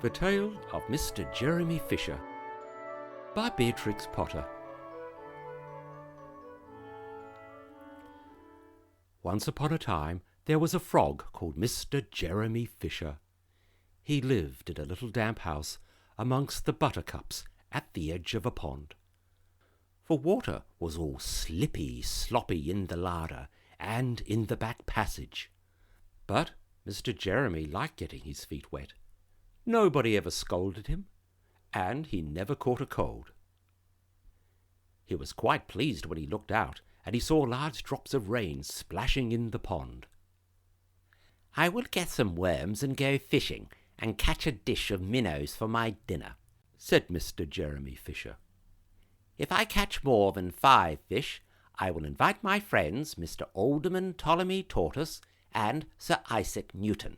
The Tale of Mr. Jeremy Fisher by Beatrix Potter. Once upon a time there was a frog called Mr. Jeremy Fisher. He lived in a little damp house amongst the buttercups at the edge of a pond. For water was all slippy, sloppy in the larder and in the back passage. But Mr. Jeremy liked getting his feet wet. Nobody ever scolded him, and he never caught a cold. He was quite pleased when he looked out and he saw large drops of rain splashing in the pond. "I will get some worms and go fishing and catch a dish of minnows for my dinner," said Mr. Jeremy Fisher. "If I catch more than 5 fish, I will invite my friends Mr. Alderman Ptolemy Tortoise and Sir Isaac Newton.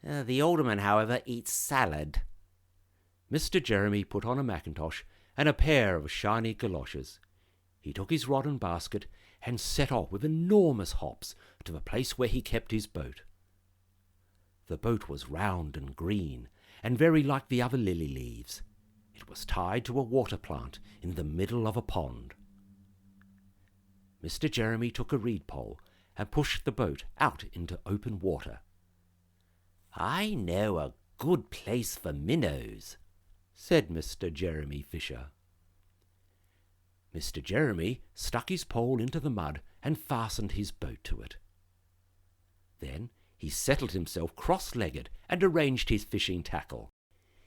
The alderman, however, eats salad." Mr. Jeremy put on a mackintosh and a pair of shiny galoshes. He took his rod and basket and set off with enormous hops to the place where he kept his boat. The boat was round and green and very like the other lily leaves. It was tied to a water plant in the middle of a pond. Mr. Jeremy took a reed pole and pushed the boat out into open water. "I know a good place for minnows," said Mr. Jeremy Fisher. Mr. Jeremy stuck his pole into the mud and fastened his boat to it. Then he settled himself cross-legged and arranged his fishing tackle.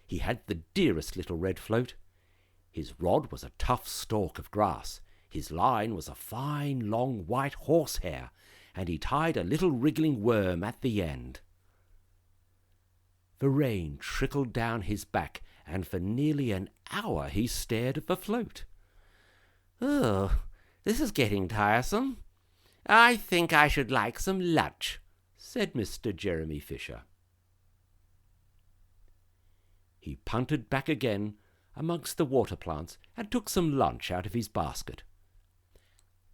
He had the dearest little red float. His rod was a tough stalk of grass. His line was a fine long white horsehair, and he tied a little wriggling worm at the end. The rain trickled down his back, and for nearly an hour he stared at the float. "Oh, this is getting tiresome. I think I should like some lunch," said Mr. Jeremy Fisher. He punted back again amongst the water plants and took some lunch out of his basket.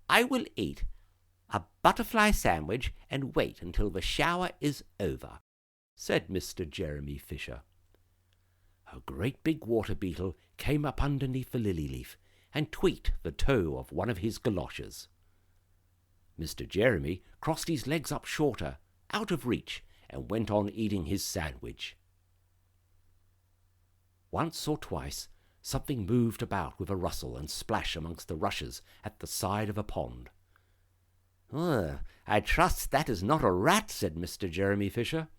"I will eat a butterfly sandwich and wait until the shower is over," said Mr. Jeremy Fisher. A great big water beetle came up underneath the lily leaf and tweaked the toe of one of his galoshes. Mr. Jeremy crossed his legs up shorter, out of reach, and went on eating his sandwich. Once or twice something moved about with a rustle and splash amongst the rushes at the side of a pond. "I trust that is not a rat," said Mr. Jeremy Fisher.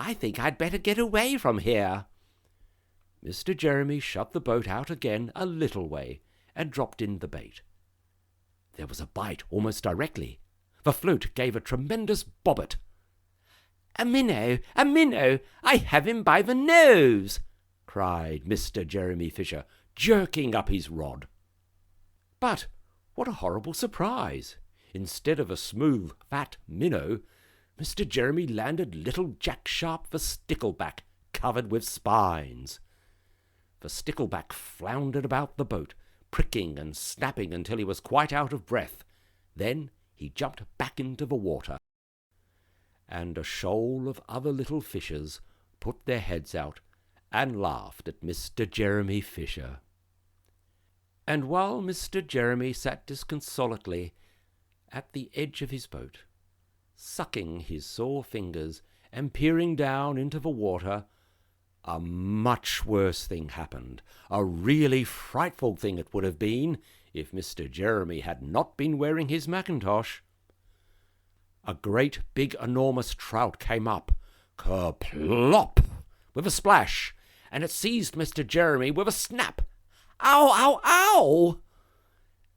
"I think I'd better get away from here." Mr. Jeremy shoved the boat out again a little way and dropped in the bait. There was a bite almost directly. The float gave a tremendous bobbit. "A minnow! A minnow! I have him by the nose!" cried Mr. Jeremy Fisher, jerking up his rod. But what a horrible surprise! Instead of a smooth, fat minnow, Mr. Jeremy landed little Jack Sharp the stickleback, covered with spines. The stickleback floundered about the boat, pricking and snapping until he was quite out of breath. Then he jumped back into the water, and a shoal of other little fishes put their heads out and laughed at Mr. Jeremy Fisher. And while Mr. Jeremy sat disconsolately at the edge of his boat, sucking his sore fingers and peering down into the water, a much worse thing happened. A really frightful thing it would have been if Mr. Jeremy had not been wearing his mackintosh. A great big enormous trout came up, kerplop, with a splash, and it seized Mr. Jeremy with a snap. "Ow, ow, ow!"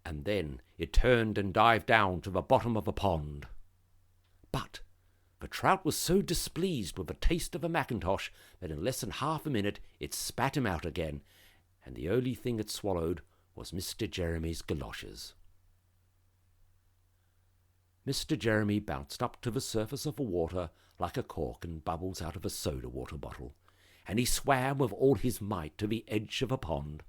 And then it turned and dived down to the bottom of the pond. But the trout was so displeased with the taste of a mackintosh that in less than half a minute it spat him out again, and the only thing it swallowed was Mr. Jeremy's galoshes. Mr. Jeremy bounced up to the surface of the water like a cork and bubbles out of a soda water bottle, and he swam with all his might to the edge of a pond.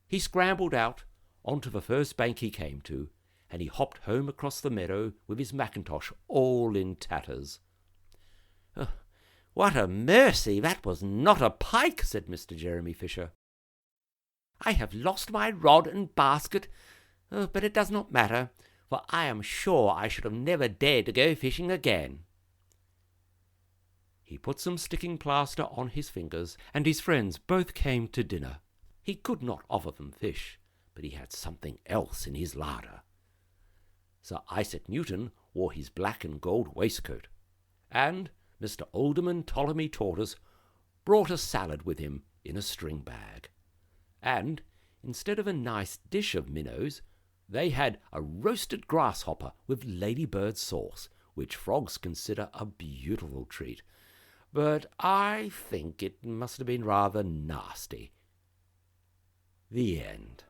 He scrambled out onto the first bank he came to, and he hopped home across the meadow with his mackintosh all in tatters. "What a mercy that was not a pike," said Mr. Jeremy Fisher. "I have lost my rod and basket, but it does not matter, for I am sure I should have never dared to go fishing again." He put some sticking plaster on his fingers, and his friends both came to dinner. He could not offer them fish, but he had something else in his larder. Sir Isaac Newton wore his black and gold waistcoat, and Mr. Alderman Ptolemy Tortoise brought a salad with him in a string bag. And instead of a nice dish of minnows, they had a roasted grasshopper with ladybird sauce, which frogs consider a beautiful treat. But I think it must have been rather nasty. The end.